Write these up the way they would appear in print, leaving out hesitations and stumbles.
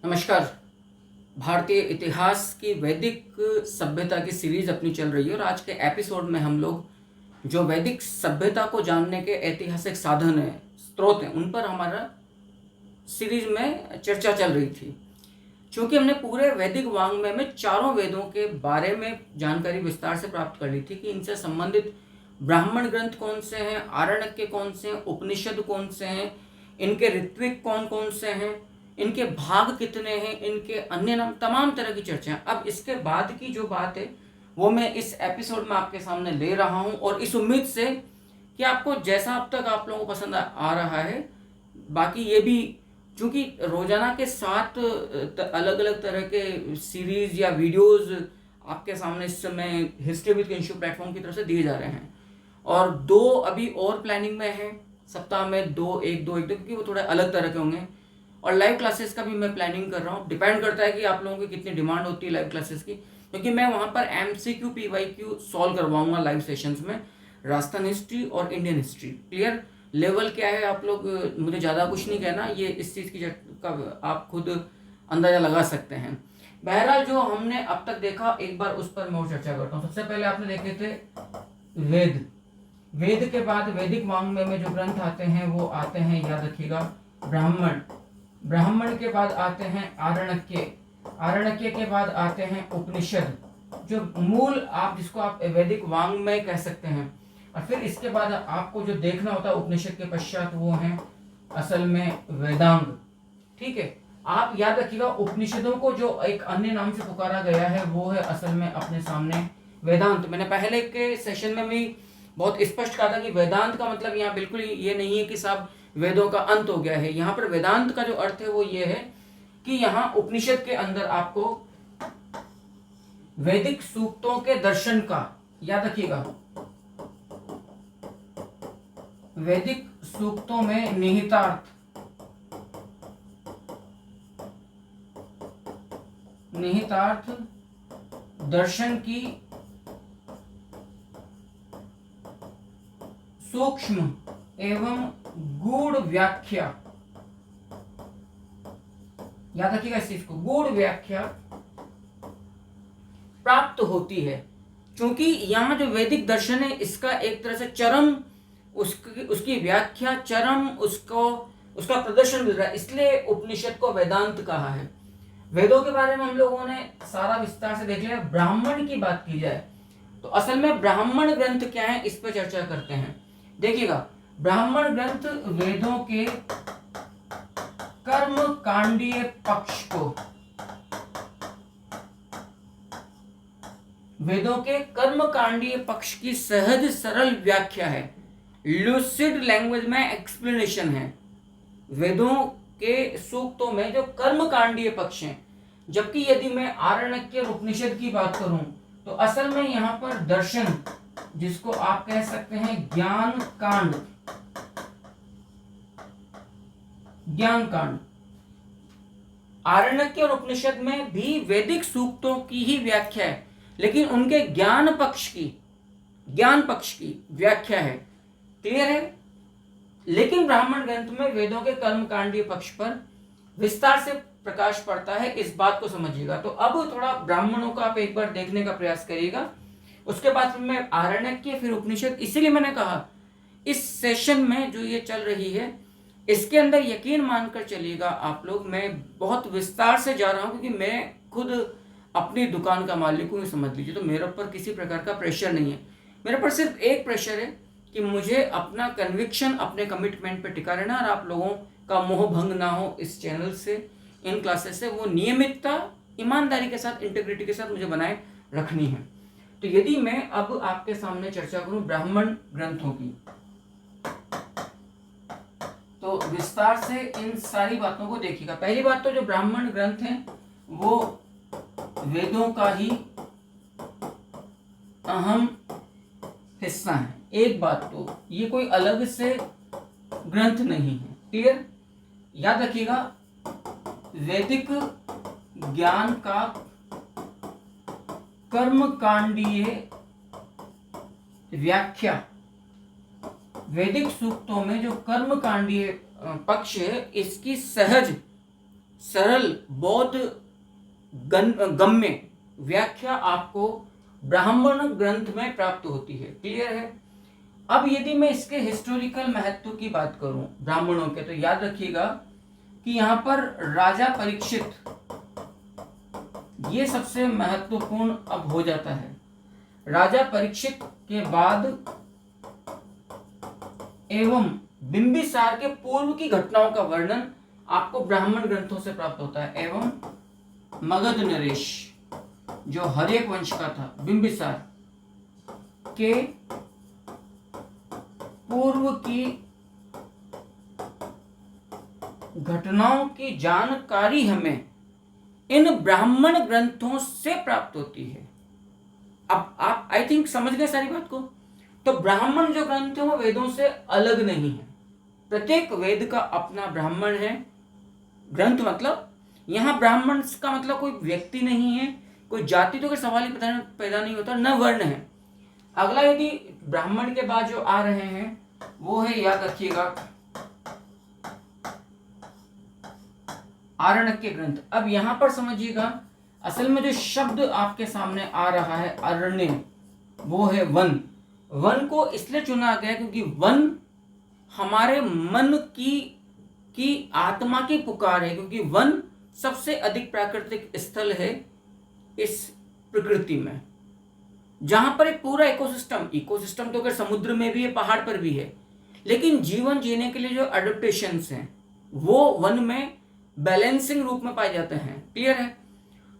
नमस्कार। भारतीय इतिहास की वैदिक सभ्यता की सीरीज अपनी चल रही है और आज के एपिसोड में हम लोग जो वैदिक सभ्यता को जानने के ऐतिहासिक साधन हैं, स्रोत हैं, उन पर हमारा सीरीज में चर्चा चल रही थी। क्योंकि हमने पूरे वैदिक वाङ्मय में चारों वेदों के बारे में जानकारी विस्तार से प्राप्त कर ली थी कि इनसे संबंधित ब्राह्मण ग्रंथ कौन से हैं, आरण्यक कौन से हैं, उपनिषद कौन से हैं, इनके ऋत्विक कौन कौन से हैं, इनके भाग कितने हैं, इनके अन्य नाम, तमाम तरह की चर्चा है। अब इसके बाद की जो बात है वो मैं इस एपिसोड में आपके सामने ले रहा हूं और इस उम्मीद से कि आपको जैसा अब तक आप लोगों को पसंद आ रहा है, बाकी ये भी चूँकि रोजाना के 7 अलग अलग तरह के सीरीज या वीडियोस आपके सामने इस समय हिस्ट्री विद किंशु प्लेटफॉर्म की तरफ से दिए जा रहे हैं और 2 अभी और प्लानिंग में है, सप्ताह में 2 1 2 1 2, क्योंकि वो थोड़े अलग तरह के होंगे। और लाइव क्लासेस का भी मैं प्लानिंग कर रहा हूँ। डिपेंड करता है कि आप लोगों की कितनी डिमांड होती है लाइव क्लासेस की, क्योंकि मैं वहाँ पर MCQ PYQ सॉल्व करवाऊंगा लाइव सेशंस में, राजस्थान हिस्ट्री और इंडियन हिस्ट्री। क्लियर? लेवल क्या है आप लोग, मुझे ज़्यादा कुछ नहीं कहना, ये इस चीज़ की का आप खुद अंदाज़ा लगा सकते हैं। बहरहाल जो हमने अब तक देखा, एक बार उस पर मैं और चर्चा करता हूँ। सबसे पहले आपने देखे थे वेद। वेद के बाद वैदिक वाङ्मय में जो ग्रंथ आते हैं वो आते हैं, याद रखिएगा, ब्राह्मण। ब्राह्मण के बाद आते हैं आरण्यक। आरण्यक के बाद आते हैं उपनिषद, जो मूल आप जिसको आप वैदिक वाङ्मय कह सकते हैं। और फिर इसके बाद आपको जो देखना होता है उपनिषद के पश्चात, वो है असल में वेदांग। ठीक है, आप याद रखिएगा उपनिषदों को जो एक अन्य नाम से पुकारा गया है वो है असल में अपने सामने वेदांत। मैंने पहले के सेशन में भी बहुत स्पष्ट कहा था कि वेदांत का मतलब यहाँ बिल्कुल ये नहीं है कि साहब वेदों का अंत हो गया है। यहाँ पर वेदांत का जो अर्थ है वो ये है कि यहाँ उपनिषद के अंदर आपको वैदिक सूक्तों के दर्शन का, याद रखिएगा, वैदिक सूक्तों में निहितार्थ, निहितार्थ दर्शन की सूक्ष्म एवं गूढ़ व्याख्या, याद रखिएगा इस चीज को, गूढ़ व्याख्या प्राप्त होती है। क्योंकि यहाँ जो वैदिक दर्शन है इसका एक तरह से चरम उसकी व्याख्या, चरम उसका प्रदर्शन मिल रहा है, इसलिए उपनिषद को वेदांत कहा है। वेदों के बारे में हम लोगों ने सारा विस्तार से देख लिया। ब्राह्मण की बात की जाए तो असल में ब्राह्मण ग्रंथ क्या है, इस पर चर्चा करते हैं। देखिएगा, ब्राह्मण ग्रंथ वेदों के कर्म कांडीय पक्ष को, वेदों के कर्म कांडीय पक्ष की सहज सरल व्याख्या है, लूसिड लैंग्वेज में एक्सप्लेनेशन है। वेदों के सूक्तों में जो कर्म कांडीय पक्ष हैं, जबकि यदि मैं आरण्यक और उपनिषद की बात करूं तो असल में यहां पर दर्शन, जिसको आप कह सकते हैं ज्ञान कांड, ज्ञान कांड, आरण्यक और उपनिषद में भी वैदिक सूक्तों की ही व्याख्या है, लेकिन उनके ज्ञान पक्ष की व्याख्या है। क्लियर है? लेकिन ब्राह्मण ग्रंथ में वेदों के कर्मकांडीय पक्ष पर विस्तार से प्रकाश पड़ता है, इस बात को समझिएगा। तो अब थोड़ा ब्राह्मणों का आप एक बार देखने का प्रयास करिएगा, उसके बाद फिर मैं आरण्यक, फिर उपनिषद। इसीलिए मैंने कहा इस सेशन में जो ये चल रही है इसके अंदर यकीन मानकर चलिएगा आप लोग, मैं बहुत विस्तार से जा रहा हूं, क्योंकि मैं खुद अपनी दुकान का मालिक हूं, समझ लीजिए। तो मेरे ऊपर किसी प्रकार का प्रेशर नहीं है, मेरे पर सिर्फ एक प्रेशर है कि मुझे अपना कन्विक्शन, अपने कमिटमेंट पे टिका रहना और आप लोगों का मोह भंग ना हो इस चैनल से, इन क्लासेस से। वो नियमितता, ईमानदारी के साथ, इंटीग्रिटी के साथ मुझे बनाए रखनी है। तो यदि मैं अब आपके सामने चर्चा करूं ब्राह्मण ग्रंथों की, तो विस्तार से इन सारी बातों को देखिएगा। पहली बात तो जो ब्राह्मण ग्रंथ हैं वो वेदों का ही अहम हिस्सा है। एक बात तो ये कोई अलग से ग्रंथ नहीं है। क्लियर? याद रखिएगा, वैदिक ज्ञान का कर्मकांडीय व्याख्या, वैदिक सूक्तों में जो कर्मकांडीय पक्ष है इसकी सहज सरल बौद्ध गम्य व्याख्या आपको ब्राह्मण ग्रंथ में प्राप्त होती है। क्लियर है? अब यदि मैं इसके हिस्टोरिकल महत्व की बात करूं ब्राह्मणों के, तो याद रखिएगा कि यहां पर राजा परीक्षित ये सबसे महत्वपूर्ण अब हो जाता है। राजा परीक्षित के बाद एवं बिंबिसार के पूर्व की घटनाओं का वर्णन आपको ब्राह्मण ग्रंथों से प्राप्त होता है। एवं मगध नरेश जो हर्यक वंश का था, बिंबिसार के पूर्व की घटनाओं की जानकारी हमें इन ब्राह्मण ग्रंथों से प्राप्त होती है। अब आप आई थिंक समझ गए सारी बात को। तो ब्राह्मण जो ग्रंथ है वो वेदों से अलग नहीं है। प्रत्येक वेद का अपना ब्राह्मण है। ग्रंथ मतलब यहां ब्राह्मण का मतलब कोई व्यक्ति नहीं है, कोई जाति तो कोई सवाल ही पैदा नहीं होता, न वर्ण है। अगला यदि ब्राह्मण के बाद जो आ रहे हैं वो है, याद रखिएगा, आरण्यक ग्रंथ। अब यहां पर समझिएगा, असल में जो शब्द आपके सामने आ रहा है अरण्य, वो है वन। वन को इसलिए चुना गया क्योंकि वन हमारे मन की आत्मा की पुकार है, क्योंकि वन सबसे अधिक प्राकृतिक स्थल है इस प्रकृति में, जहां पर एक पूरा इकोसिस्टम तो अगर समुद्र में भी है, पहाड़ पर भी है, लेकिन जीवन जीने के लिए जो एडेप्टेशंस हैं वो वन में बैलेंसिंग रूप में पाए जाते हैं। क्लियर है?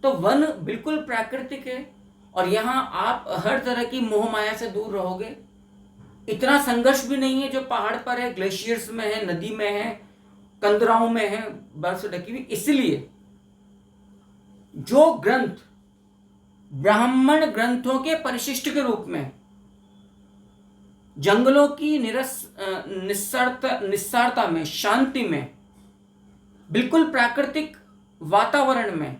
तो वन बिल्कुल प्राकृतिक है और यहाँ आप हर तरह की मोह माया से दूर रहोगे। इतना संघर्ष भी नहीं है जो पहाड़ पर है, ग्लेशियर्स में है, नदी में है, कंदराओं में है, बर्फ से ढकी हुई। इसलिए जो ग्रंथ ब्राह्मण ग्रंथों के परिशिष्ट के रूप में जंगलों की निस्सारता में, शांति में, बिल्कुल प्राकृतिक वातावरण में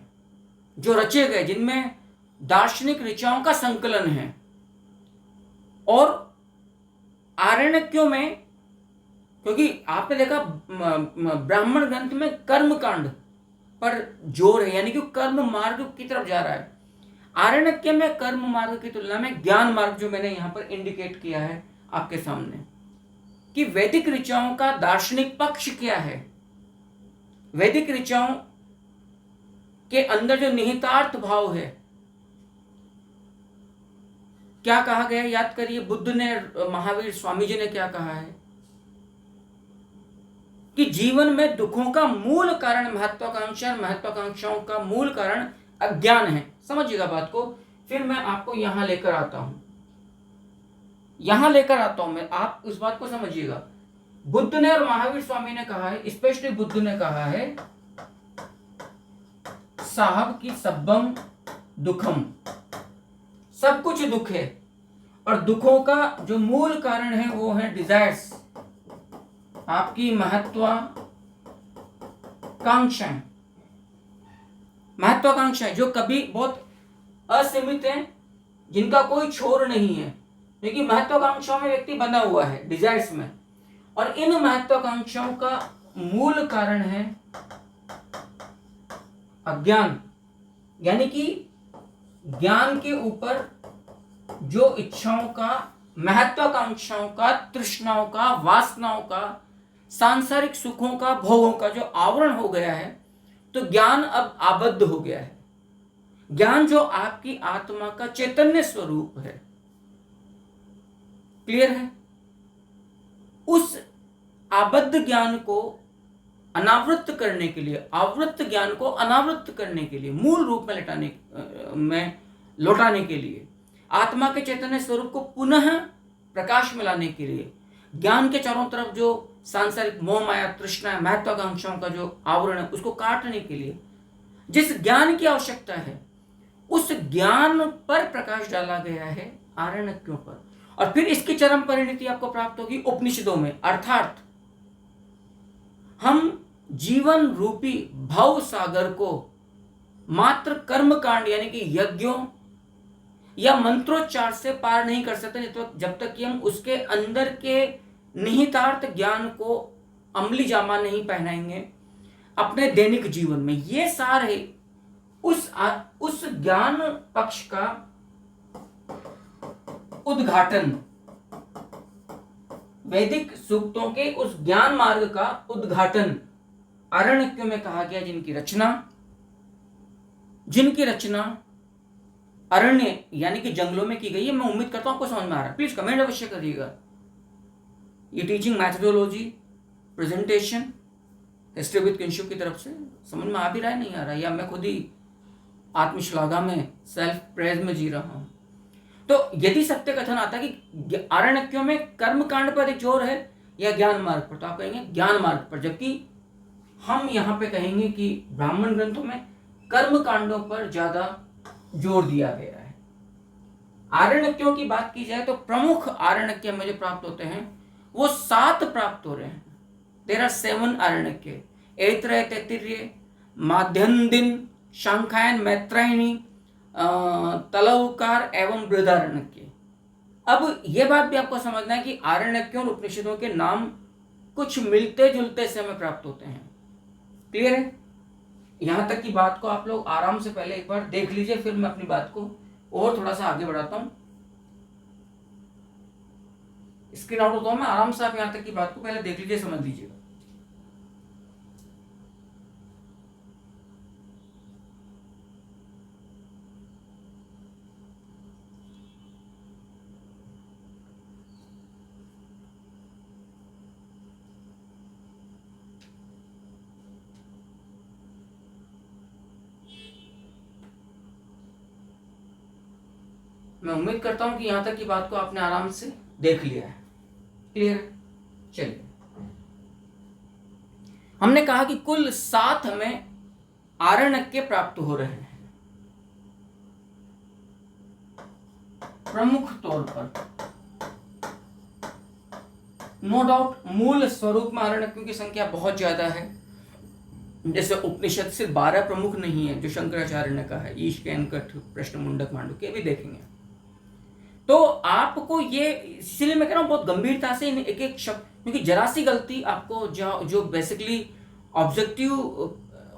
जो रचे गए, जिनमें दार्शनिक ऋचाओं का संकलन है, और आरण्यकों में, क्योंकि आपने देखा ब्राह्मण ग्रंथ में कर्मकांड पर जोर है, यानी कि कर्म मार्ग की तरफ जा रहा है। आरण्यक में कर्म मार्ग की तुलना में ज्ञान मार्ग, जो मैंने यहां पर इंडिकेट किया है आपके सामने, कि वैदिक ऋचाओं का दार्शनिक पक्ष क्या है, वैदिक ऋचाओं के अंदर जो निहितार्थ भाव है, क्या कहा गया याद करिए। बुद्ध ने, महावीर स्वामी जी ने क्या कहा है कि जीवन में दुखों का मूल कारण महत्वाकांक्षा, महत्वाकांक्षाओं का मूल कारण अज्ञान है। समझिएगा बात को। फिर मैं आपको यहां लेकर आता हूं मैं, आप इस बात को समझिएगा। बुद्ध ने और महावीर स्वामी ने कहा है, स्पेशली बुद्ध ने कहा है, साहब की सब्बम दुखम, सब कुछ दुख है, और दुखों का जो मूल कारण है वो है डिजायर्स, आपकी महत्वाकांक्षाएं जो कभी बहुत असीमित हैं, जिनका कोई छोर नहीं है, लेकिन महत्वाकांक्षाओं में व्यक्ति बना हुआ है, डिजायर्स में। और इन महत्वाकांक्षाओं का मूल कारण है अज्ञान, यानी कि ज्ञान के ऊपर जो इच्छाओं का, महत्वाकांक्षाओं का, तृष्णाओं का, वासनाओं का, सांसारिक सुखों का, भोगों का जो आवरण हो गया है, तो ज्ञान अब आबद्ध हो गया है। ज्ञान जो आपकी आत्मा का चैतन्य स्वरूप है। क्लियर है? उस आबद्ध ज्ञान को अनावृत करने के लिए, आवृत ज्ञान को अनावृत करने के लिए, मूल रूप में लौटाने के लिए, आत्मा के चैतन्य स्वरूप को पुनः प्रकाश में लाने के लिए, ज्ञान के चारों तरफ जो सांसारिक मोह माया, तृष्णा, महत्वाकांक्षाओं का जो आवरण है, उसको काटने के लिए जिस ज्ञान की आवश्यकता है, उस ज्ञान पर प्रकाश डाला गया है आरण्यकों पर। और फिर इसकी चरम परिणति आपको प्राप्त होगी उपनिषदों में। अर्थात हम जीवन रूपी भव सागर को मात्र कर्मकांड यानी कि यज्ञों या मंत्रोच्चार से पार नहीं कर सकते, जब तक कि हम उसके अंदर के निहितार्थ ज्ञान को अमली जामा नहीं पहनाएंगे, अपने दैनिक जीवन में। ये सार है उस ज्ञान पक्ष का उद्घाटन, वैदिक सूक्तों के उस ज्ञान मार्ग का उद्घाटन आरण्यकों में कहा गया, जिनकी रचना अरण्य यानी कि जंगलों में की गई है। मैं उम्मीद करता हूं आपको समझ में आ रहा है। प्लीज कमेंट अवश्य करिएगा। ये teaching methodology, presentation, history with Kinshuk की तरफ से समझ में आ भी रहा है, नहीं आ रहा है, या मैं खुद ही आत्मश्लाघा में, सेल्फ प्रेज में जी रहा हूं। तो यदि सत्य कथन आता है कि आरण्यकों में कर्म कांड पर एक जोर है या ज्ञान मार्ग पर, तो आप कहेंगे ज्ञान मार्ग पर, जबकि हम यहां पे कहेंगे कि ब्राह्मण ग्रंथों में कर्म कांडों पर ज्यादा जोर दिया गया है। आरण्यकों की बात की जाए तो प्रमुख आरण्यक में जो प्राप्त होते हैं वो 7 प्राप्त हो रहे हैं। देयर आर 7 आरण्यक, ऐत्रेय, तैत्तिरीय, माध्यन्दिन, शांखायन, मैत्रायणी, तलवकार एवं बृहदारण्यक। अब यह बात भी आपको समझना है कि आरण्यकों और उपनिषदों के नाम कुछ मिलते जुलते से हमें प्राप्त होते हैं। क्लियर है? यहां तक की बात को आप लोग आराम से पहले एक बार देख लीजिए, फिर मैं अपनी बात को और थोड़ा सा आगे बढ़ाता हूं। स्क्रीन आउट होता हूं मैं, आराम से आप यहां तक की बात को पहले देख लीजिए, समझ लीजिएगा। मैं उम्मीद करता हूं कि यहां तक की बात को आपने आराम से देख लिया है। क्लियर? चलिए, हमने कहा कि कुल 7 हमें आरण्यक प्राप्त हो रहे हैं प्रमुख तौर पर। नो डाउट मूल स्वरूप में आरण्यकों की संख्या बहुत ज्यादा है। जैसे उपनिषद सिर्फ 12 प्रमुख नहीं है जो शंकराचार्य ने कहा है, ईश, कैनकट, प्रश्न, मुंडक, मांडुक्य, के भी देखेंगे। तो आपको ये, इसलिए मैं कह रहा हूं बहुत गंभीरता से एक एक शब्द, क्योंकि जरा सी गलती आपको जो बेसिकली ऑब्जेक्टिव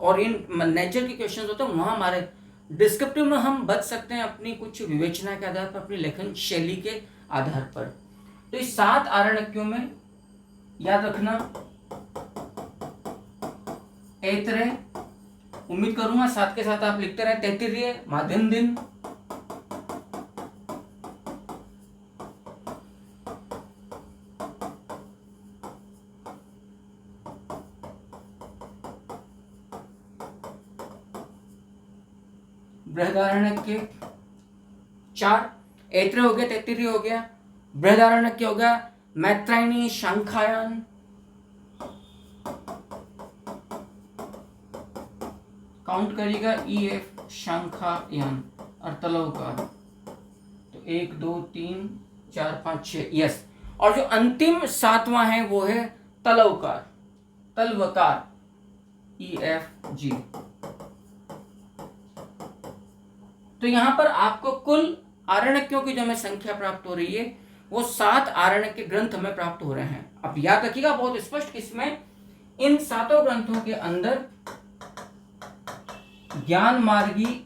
ओरिएंट नेचर के क्वेश्चंस होते हैं, वहां हमारे डिस्क्रिप्टिव में हम बच सकते हैं अपनी कुछ विवेचना के आधार पर, अपनी लेखन शैली के आधार पर। तो इस 7 आरण्यकों में याद रखना, ऐत्रेय, उम्मीद करूंगा साथ के साथ आप लिखते रहे, तैत्तिरीय, माध्यन्दिन, बृहदारण्यक 4, ऐत्रेय हो गया, तैत्तिरीय हो गया, बृहदारण्यक हो गया, मैत्रायणी, शांखायन, काउंट करिएगा, EF, शांखायन और तलवकार, तो 1 2 3 4 5 6, यस। और जो अंतिम 7वां है वो है तलवकार, EFG। तो यहां पर आपको कुल आरण्यकों की जो हमें संख्या प्राप्त हो रही है वो 7 आरण्यक के ग्रंथ हमें प्राप्त हो रहे हैं। अब याद रखिएगा बहुत स्पष्ट, इसमें इन 7 ग्रंथों के अंदर ज्ञान मार्गी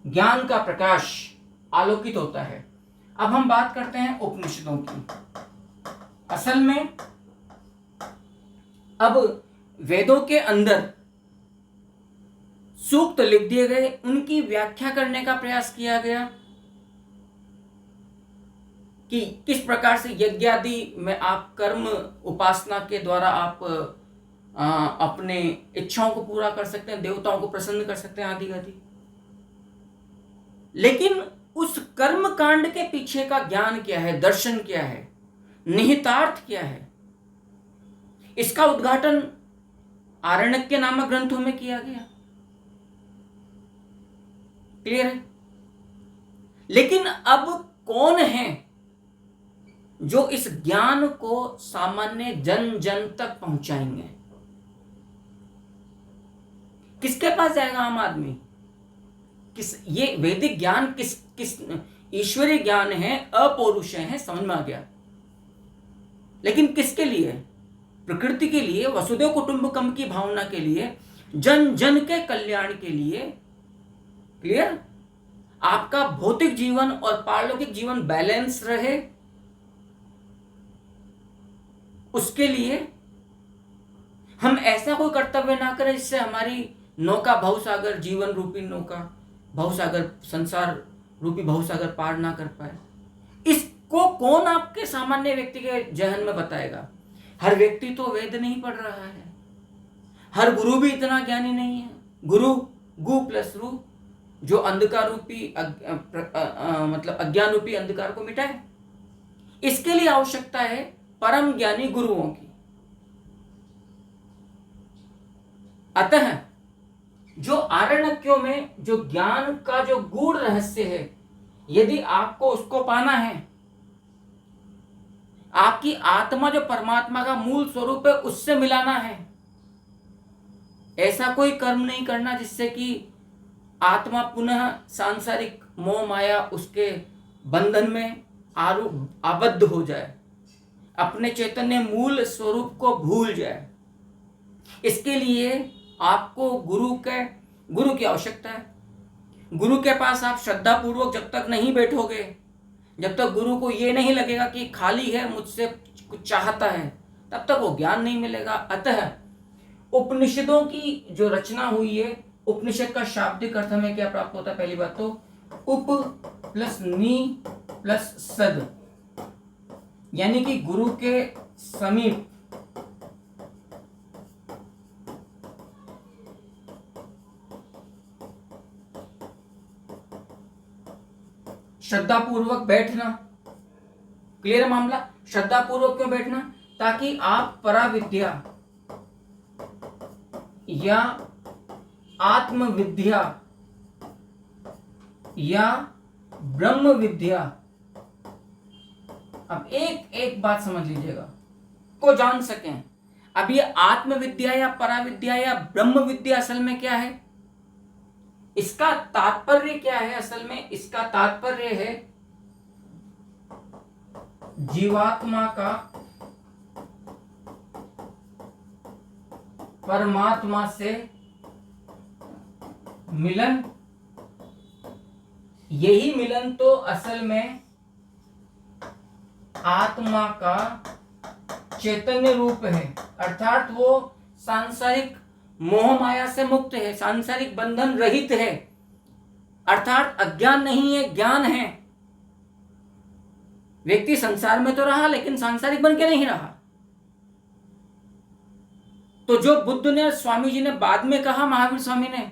ज्ञान का प्रकाश आलोकित होता है। अब हम बात करते हैं उपनिषदों की। असल में अब वेदों के अंदर सूक्त लिख दिए गए, उनकी व्याख्या करने का प्रयास किया गया कि किस प्रकार से यज्ञ आदि में आप कर्म उपासना के द्वारा आप अपने इच्छाओं को पूरा कर सकते हैं, देवताओं को प्रसन्न कर सकते हैं, आदि आदि। लेकिन उस कर्म कांड के पीछे का ज्ञान क्या है, दर्शन क्या है, निहितार्थ क्या है, इसका उद्घाटन आरण्यक नामक ग्रंथों में किया गया। क्लियर है? लेकिन अब कौन है जो इस ज्ञान को सामान्य जन जन तक पहुंचाएंगे? किसके पास जाएगा आम आदमी? ये वैदिक ज्ञान किस ईश्वरीय ज्ञान है, अपौरुष है, समझ में आ गया। लेकिन किसके लिए? प्रकृति के लिए, वसुदेव कुटुंबकम की भावना के लिए, जन जन के कल्याण के लिए। क्लियर? आपका भौतिक जीवन और पारलौकिक जीवन बैलेंस रहे, उसके लिए हम ऐसा कोई कर्तव्य ना करें जिससे हमारी नौका भवसागर, जीवन रूपी नौका भवसागर, संसार रूपी भवसागर पार ना कर पाए। इसको कौन आपके सामान्य व्यक्ति के जहन में बताएगा? हर व्यक्ति तो वेद नहीं पढ़ रहा है, हर गुरु भी इतना ज्ञानी नहीं है। गुरु गु प्लस रू, जो अंधकार रूपी मतलब अज्ञान रूपी अंधकार को मिटाए। इसके लिए आवश्यकता है परम ज्ञानी गुरुओं की। अतः जो आरण्यकों में जो ज्ञान का जो गूढ़ रहस्य है, यदि आपको उसको पाना है, आपकी आत्मा जो परमात्मा का मूल स्वरूप है उससे मिलाना है, ऐसा कोई कर्म नहीं करना जिससे कि आत्मा पुनः सांसारिक मोह माया उसके बंधन में आबद्ध हो जाए, अपने चैतन्य मूल स्वरूप को भूल जाए। इसके लिए आपको गुरु की आवश्यकता है। गुरु के पास आप श्रद्धा पूर्वक जब तक नहीं बैठोगे, जब तक गुरु को ये नहीं लगेगा कि खाली है, मुझसे कुछ चाहता है, तब तक वो ज्ञान नहीं मिलेगा। अतः उपनिषदों की जो रचना हुई है, उपनिषद का शाब्दिक अर्थ में क्या प्राप्त होता है? पहली बात तो उप प्लस नी प्लस सद, यानी कि गुरु के समीप श्रद्धा पूर्वक बैठना। क्लियर मामला? श्रद्धा पूर्वक क्यों बैठना? ताकि आप पराविद्या या आत्मविद्या या ब्रह्म विद्या, अब एक एक बात समझ लीजिएगा, को जान सकें। अब ये आत्मविद्या या पराविद्या या ब्रह्म विद्या असल में क्या है? इसका तात्पर्य क्या है? असल में इसका तात्पर्य है जीवात्मा का परमात्मा से मिलन। यही मिलन तो असल में आत्मा का चैतन्य रूप है, अर्थात वो सांसारिक मोह माया से मुक्त है, सांसारिक बंधन रहित है, अर्थात अज्ञान नहीं है, ज्ञान है। व्यक्ति संसार में तो रहा लेकिन सांसारिक बन के नहीं रहा। तो जो बुद्ध ने, स्वामी जी ने बाद में कहा, महावीर स्वामी ने,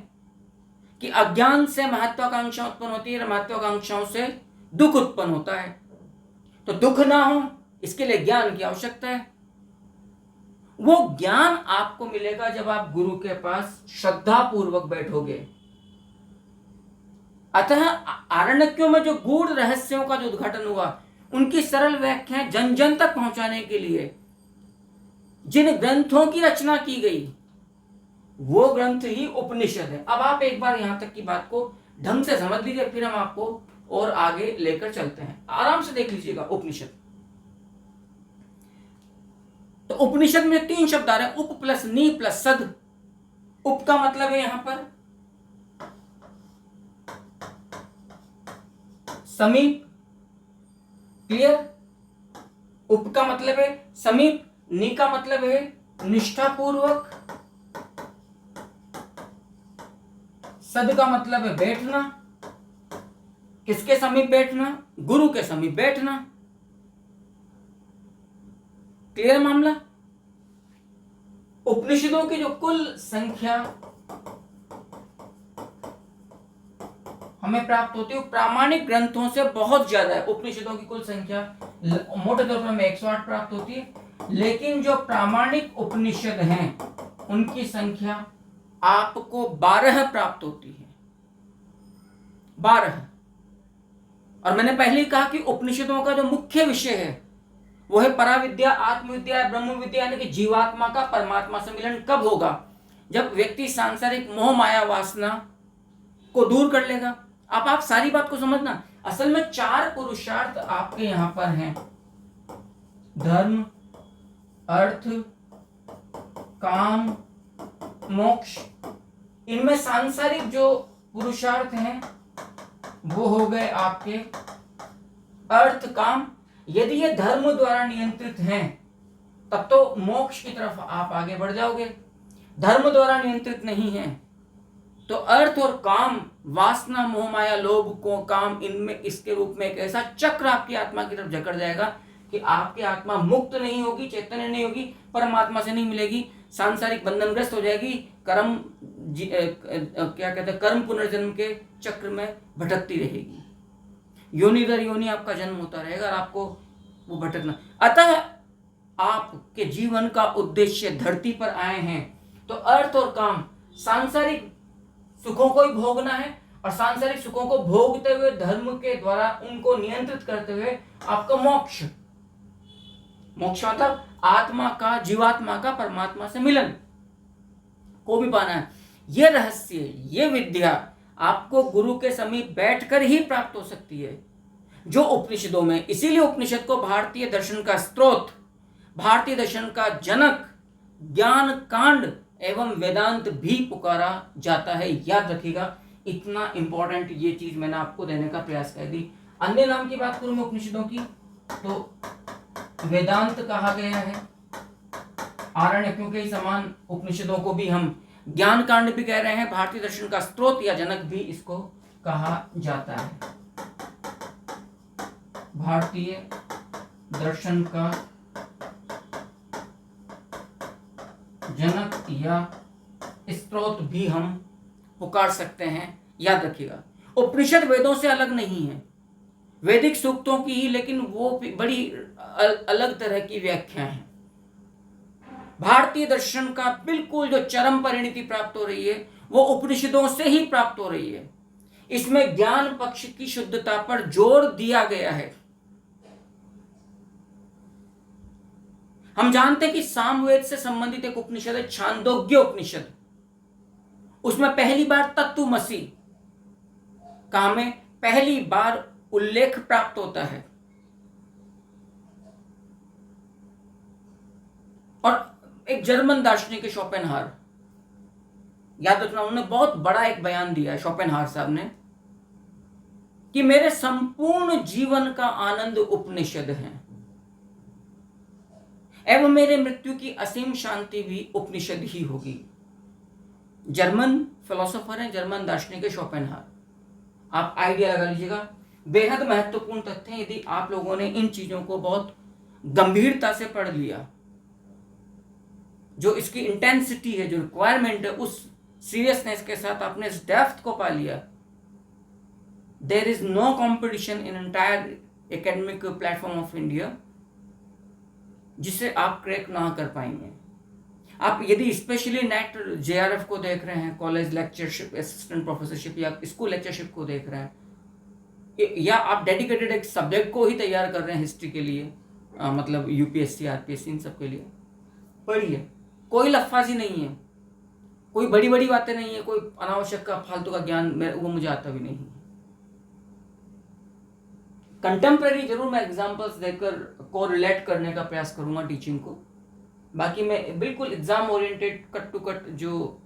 कि अज्ञान से महत्वाकांक्षा उत्पन्न होती है, महत्वाकांक्षाओं से दुख उत्पन्न होता है। तो दुख ना हो इसके लिए ज्ञान की आवश्यकता है। वो ज्ञान आपको मिलेगा जब आप गुरु के पास श्रद्धा पूर्वक बैठोगे। अतः आरण्यकों में जो गूढ़ रहस्यों का जो उद्घाटन हुआ, उनकी सरल व्याख्याएं जन जन तक पहुंचाने के लिए जिन ग्रंथों की रचना की गई, वो ग्रंथ ही उपनिषद है। अब आप एक बार यहां तक की बात को ढंग से समझ लीजिए, फिर हम आपको और आगे लेकर चलते हैं। आराम से देख लीजिएगा उपनिषद। तो उपनिषद में 3 शब्द आ रहे हैं, उप प्लस नी प्लस सद। उप का मतलब है यहां पर समीप। क्लियर? उप का मतलब है समीप, नी का मतलब है निष्ठापूर्वक, सद का मतलब है बैठना। किसके समीप बैठना? गुरु के समीप बैठना। क्लियर मामला? उपनिषदों की जो कुल संख्या हमें प्राप्त होती है, प्रामाणिक ग्रंथों से बहुत ज्यादा है। उपनिषदों की कुल संख्या मोटे तौर पर हमें 108 प्राप्त होती है, लेकिन जो प्रामाणिक उपनिषद हैं उनकी संख्या आपको 12 प्राप्त होती है। 12। और मैंने पहले ही कहा कि उपनिषदों का जो मुख्य विषय है वो है पराविद्या, आत्मविद्या, ब्रह्म विद्या, यानी कि जीवात्मा का परमात्मा से मिलन कब होगा? जब व्यक्ति सांसारिक मोह माया वासना को दूर कर लेगा। अब आप सारी बात को समझना, असल में 4 पुरुषार्थ आपके यहां पर हैं: धर्म, अर्थ, काम, मोक्ष, इनमें सांसारिक जो पुरुषार्थ हैं वो हो गए आपके अर्थ, काम। यदि ये धर्म द्वारा नियंत्रित हैं तब तो मोक्ष की तरफ आप आगे बढ़ जाओगे। धर्म द्वारा नियंत्रित नहीं है तो अर्थ और काम, वासना, मोह, माया, लोभ को काम, इनमें इसके रूप में एक ऐसा चक्र आपकी आत्मा की तरफ जकड़ जाएगा कि आपकी आत्मा मुक्त नहीं होगी, चैतन्य नहीं होगी, परमात्मा से नहीं मिलेगी, सांसारिक बंधनग्रस्त हो जाएगी, क्या कहते हैं, कर्म पुनर्जन्म के चक्र में भटकती रहेगी। योनि दर योनि आपका जन्म होता रहेगा और आपको वो भटकना। अतः आपके जीवन का उद्देश्य धरती पर आए हैं तो अर्थ और काम, सांसारिक सुखों को ही भोगना है और सांसारिक सुखों को भोगते हुए धर्म के द्वारा उनको नियंत्रित करते हुए आपका मोक्ष, मोक्ष मतलब आत्मा का, जीवात्मा का परमात्मा से मिलन को भी पाना है। ये रहस्य, ये विद्या आपको गुरु के समीप बैठकर ही प्राप्त हो सकती है, जो उपनिषदों में, इसीलिए उपनिषद को भारतीय दर्शन का स्रोत, भारतीय दर्शन का जनक, ज्ञान कांड एवं वेदांत भी पुकारा जाता है। याद रखिएगा, इतना इंपॉर्टेंट ये चीज मैंने आपको देने का प्रयास कर दी। अन्य नाम की बात करूं मैं उपनिषदों की तो वेदांत कहा गया है, आरण्यकों के समान उपनिषदों को भी हम ज्ञान कांड भी कह रहे हैं, भारतीय दर्शन का स्रोत या जनक भी इसको कहा जाता है। भारतीय दर्शन का जनक या स्रोत भी हम पुकार सकते हैं। याद रखिएगा, उपनिषद वेदों से अलग नहीं है, वैदिक सूक्तों की ही, लेकिन वो बड़ी अलग तरह की व्याख्या है। भारतीय दर्शन का बिल्कुल जो चरम परिणति प्राप्त हो रही है वो उपनिषदों से ही प्राप्त हो रही है। इसमें ज्ञान पक्ष की शुद्धता पर जोर दिया गया है। हम जानते हैं कि सामवेद से संबंधित एक उपनिषद है छांदोग्य उपनिषद, उसमें पहली बार तत्वमसि का में पहली बार उल्लेख प्राप्त होता है। और एक जर्मन दार्शनिक है शोपेनहावर, याद रखना, उन्होंने बहुत बड़ा एक बयान दिया है शोपेनहावर साहब ने कि मेरे संपूर्ण जीवन का आनंद उपनिषद है एवं मेरे मृत्यु की असीम शांति भी उपनिषद ही होगी। जर्मन फिलोसोफर है, जर्मन दार्शनिक है शोपेनहावर। आप आइडिया लगा लीजिएगा, बेहद महत्वपूर्ण तथ्य है। यदि आप लोगों ने इन चीजों को बहुत गंभीरता से पढ़ लिया, जो इसकी इंटेंसिटी है, जो रिक्वायरमेंट है, उस सीरियसनेस के साथ आपने इस डेप्थ को पा लिया, there is no competition in entire academic platform of India जिसे आप क्रैक ना कर पाएंगे। आप यदि स्पेशली नेट जेआरएफ को देख रहे हैं, कॉलेज लेक्चरशिप, असिस्टेंट प्रोफेसरशिप या स्कूल लेक्चरशिप को देख रहे हैं, या आप डेडिकेटेड एक सब्जेक्ट को ही तैयार कर रहे हैं हिस्ट्री के लिए, मतलब यूपीएससी, आरपीएससी, इन सब के लिए पढ़िए। कोई लफ्फाजी नहीं है, कोई बड़ी बड़ी बातें नहीं है, कोई अनावश्यक का फालतू का ज्ञान वो मुझे आता भी नहीं। कंटेम्प्रेरी जरूर मैं एग्जांपल्स देकर को रिलेट करने का प्रयास करूंगा टीचिंग को, बाकी मैं बिल्कुल exam oriented cut to cut जो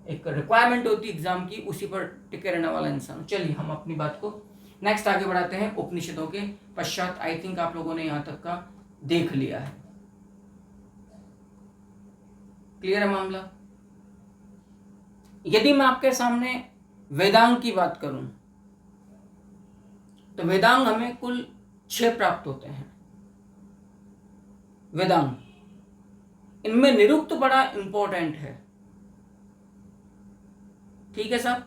एक रिक्वायरमेंट होती है एग्जाम की, उसी पर टिके रहने वाला इंसान। चलिए हम अपनी बात को नेक्स्ट आगे बढ़ाते हैं। उपनिषदों के पश्चात आई थिंक आप लोगों ने यहां तक का देख लिया है। क्लियर है मामला? यदि मैं आपके सामने वेदांग की बात करूं तो वेदांग हमें कुल 6 प्राप्त होते हैं। वेदांग, इनमें निरुक्त बड़ा इंपॉर्टेंट है, ठीक है साहब,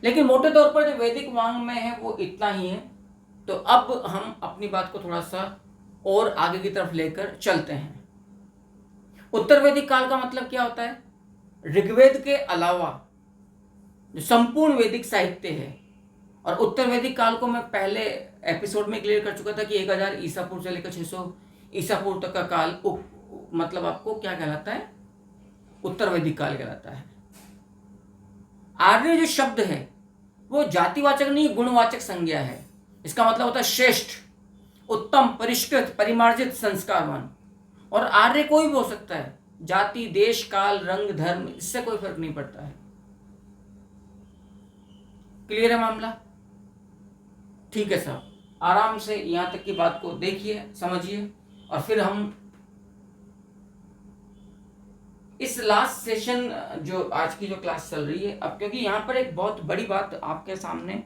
लेकिन मोटे तौर पर जो वैदिक वांग में है वो इतना ही है। तो अब हम अपनी बात को थोड़ा सा और आगे की तरफ लेकर चलते हैं। उत्तर वैदिक काल का मतलब क्या होता है? ऋग्वेद के अलावा जो संपूर्ण वैदिक साहित्य है, और उत्तर वैदिक काल को मैं पहले एपिसोड में क्लियर कर चुका था कि 1000 ईसा पूर्व से लेकर 600 ईसा पूर्व तक का काल मतलब आपको क्या कहलाता है? उत्तर वैदिक काल कहलाता है। आर्य जो शब्द है वो जातिवाचक नहीं, गुणवाचक संज्ञा है। इसका मतलब होता है श्रेष्ठ, उत्तम, परिष्कृत, परिमार्जित, संस्कारवान। और आर्य कोई भी हो सकता है, जाति, देश, काल, रंग, धर्म, इससे कोई फर्क नहीं पड़ता है। क्लियर है मामला? ठीक है साहब, आराम से यहां तक की बात को देखिए, समझिए, और फिर हम इस लास्ट सेशन जो आज की जो क्लास चल रही है, अब क्योंकि यहां पर एक बहुत बड़ी बात आपके सामने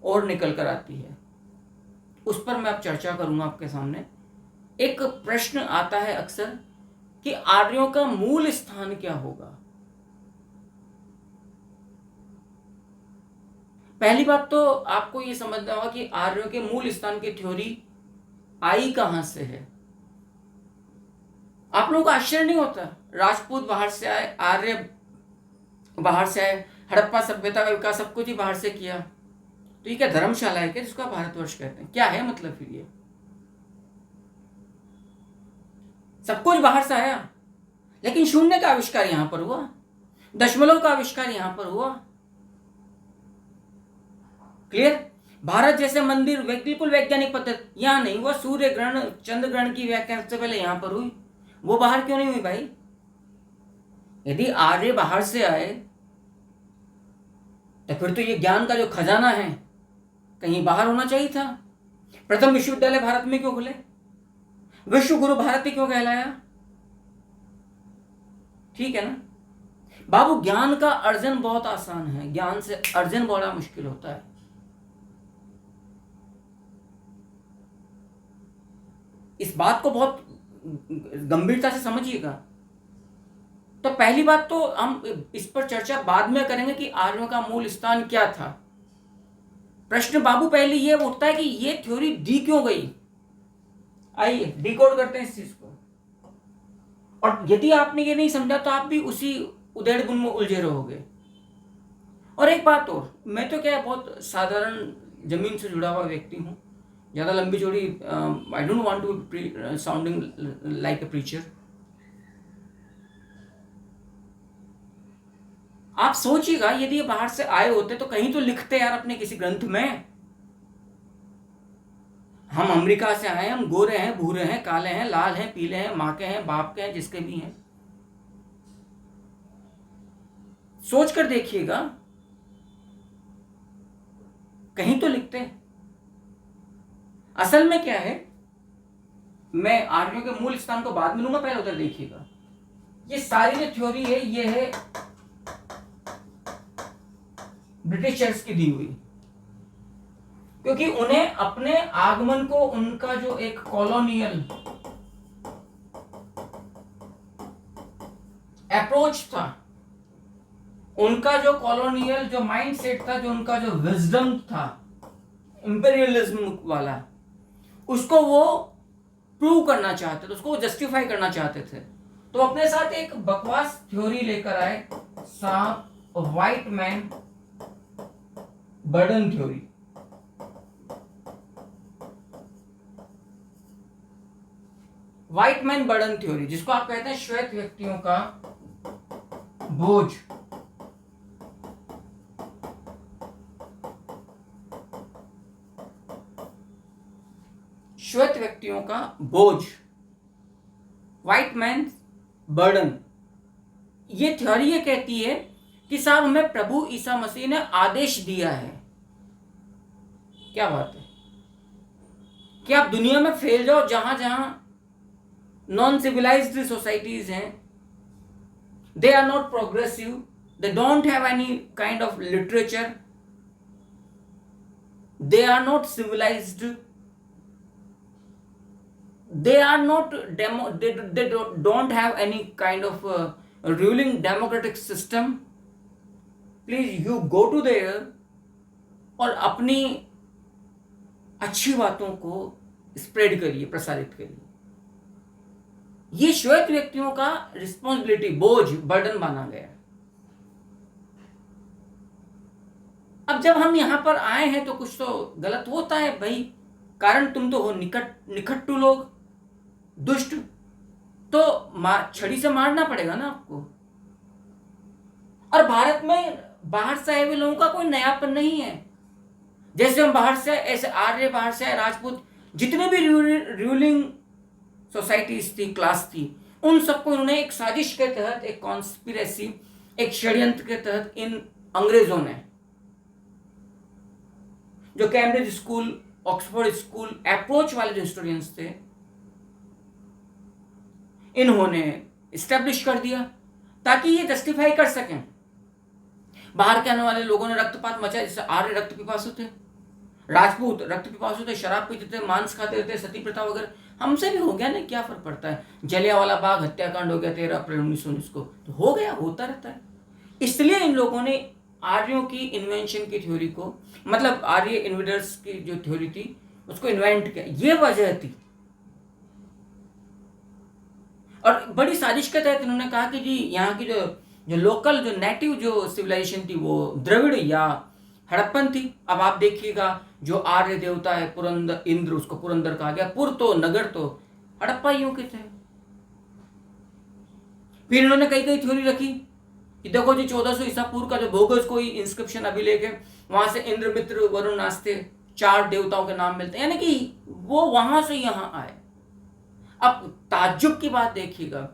और निकल कर आती है, उस पर मैं अब चर्चा करूंगा आपके सामने। एक प्रश्न आता है अक्सर कि आर्यों का मूल स्थान क्या होगा। पहली बात तो आपको यह समझना होगा कि आर्यों के मूल स्थान की थ्योरी आई कहां से है। आप लोगों को आश्चर्य नहीं होता, राजपूत बाहर से आए, आर्य बाहर से आए, हड़प्पा सभ्यता का विकास सब कुछ ही बाहर से किया, तो ये क्या धर्मशाला है क्या जिसको आप भारतवर्ष कहते हैं? क्या है मतलब फिर ये? सब कुछ बाहर से आया, लेकिन शून्य का आविष्कार यहां पर हुआ, दशमलव का आविष्कार यहां पर हुआ। क्लियर? भारत जैसे मंदिर बिल्कुल वैज्ञानिक पद्धति यहां नहीं हुआ। सूर्य ग्रहण, चंद्र ग्रहण की व्याख्या सबसे पहले यहां पर हुई, वो बाहर क्यों नहीं हुई भाई? यदि आर्य बाहर से आए तो फिर तो ये ज्ञान का जो खजाना है कहीं बाहर होना चाहिए था। प्रथम विश्वविद्यालय भारत में क्यों खुले? विश्व गुरु भारती क्यों कहलाया? ठीक है ना बाबू, ज्ञान का अर्जन बहुत आसान है, ज्ञान से अर्जन बड़ा मुश्किल होता है। इस बात को बहुत गंभीरता से समझिएगा। तो पहली बात तो हम इस पर चर्चा बाद में करेंगे कि आर्यों का मूल स्थान क्या था। प्रश्न बाबू पहले यह उठता है कि यह थ्योरी दी क्यों गई। आइए डिकोड करते हैं इस चीज को। और यदि आपने ये नहीं समझा तो आप भी उसी उधेड़ बुन में उलझे रहोगे। और एक बात और, मैं तो क्या बहुत साधारण जमीन से जुड़ा हुआ व्यक्ति हूं, ज्यादा लंबी चौड़ी, I don't want to sounding like a preacher. आप सोचिएगा यदि ये बाहर से आए होते तो कहीं तो लिखते यार अपने किसी ग्रंथ में, हम अमेरिका से आए, हम गोरे हैं, भूरे हैं, काले हैं, लाल हैं, पीले हैं, माँ के हैं, बाप के हैं, जिसके भी हैं। सोच कर देखिएगा, कहीं तो लिखते हैं। असल में क्या है, मैं आर्यों के मूल स्थान को बाद में लूंगा, पहले उधर देखिएगा। ये सारी जो थ्योरी है ये है ब्रिटिशर्स की दी हुई, क्योंकि उन्हें अपने आगमन को, उनका जो एक कॉलोनियल अप्रोच था, उनका जो कॉलोनियल जो माइंडसेट था, जो उनका जो विजडम था इंपीरियलिज्म वाला, उसको वो प्रूव करना चाहते थे, उसको जस्टिफाई करना चाहते थे। तो अपने साथ एक बकवास थ्योरी लेकर आए, white man burden theory. White man burden theory, जिसको आप कहते हैं श्वेत व्यक्तियों का बोझ। श्वेत व्यक्तियों का बोझ, व्हाइट मैन बर्डन। ये थ्योरी ये कहती है कि साहब हमें प्रभु ईसा मसीह ने आदेश दिया है, क्या बात है, कि आप दुनिया में फैल जाओ, जहां जहां नॉन सिविलाइज्ड सोसाइटीज हैं, they are not progressive, they don't have any kind of literature, they are not civilized, they are not they don't have any kind of ruling democratic system. Please you go to there और अपनी अच्छी बातों को spread करिए, प्रसारित करिए। ये श्वेत व्यक्तियों का रिस्पॉन्सिबिलिटी, बोझ, बर्डन माना गया। अब जब हम यहां पर आए हैं तो कुछ तो गलत होता है भाई, कारण तुम तो हो निकट्टू लोग, दुष्ट, तो छड़ी से मारना पड़ेगा ना आपको। और भारत में बाहर से आए हुए लोगों का कोई नयापन नहीं है। जैसे हम बाहर से, ऐसे आर्य बाहर से आए, राजपूत, जितने भी रूलिंग सोसाइटीज थी, क्लास थी, उन सबको इन्होंने एक साजिश के तहत, एक कॉन्स्पिरेसी, एक षड्यंत्र के तहत इन अंग्रेजों ने, जो Cambridge school, Oxford school approach वाले जो हिस्टोरियंस थे, इन्होंने इस्टेब्लिश कर दिया ताकि ये जस्टिफाई कर सकें। बाहर के आने वाले लोगों ने रक्तपात मचाया, जैसे आर्य रक्त पिपासु थे, राजपूत रक्त पिपासु थे, शराब पीते थे, मांस खाते थे, सती प्रथा वगैरह। हमसे भी हो गया ना, क्या फर्क पड़ता है। जलियांवाला बाग हत्याकांड हो गया 13 अप्रैल 1919 को, तो हो गया, होता रहता है। इसलिए इन लोगों ने आर्यों की इन्वेंशन की थ्योरी को, मतलब आर्य इन्वेडर्स की जो थ्योरी थी उसको इन्वेंट किया, ये वजह थी। और बड़ी साजिश के तहत इन्होंने कहा कि जी यहाँ की जो लोकल, जो नेटिव जो सिविलाइजेशन थी वो द्रविड़ या हड़प्पन थी। अब आप देखिएगा, जो आर्य देवता है पुरंदर, इंद्र, उसको पुरंदर कहा गया, पुर तो नगर तो हड़प्पाइयों के थे। फिर इन्होंने कई कई थ्योरी रखी कि देखो जी 1400 ईसा पूर्व का जो भोगस कोई इंस्क्रिप्शन अभिलेख है, वहां से इंद्र, मित्र, वरुण, आस्ते 4 देवताओं के नाम मिलते हैं, यानी कि वो वहां से यहां आए। अब ताज्जुब की बात देखिएगा,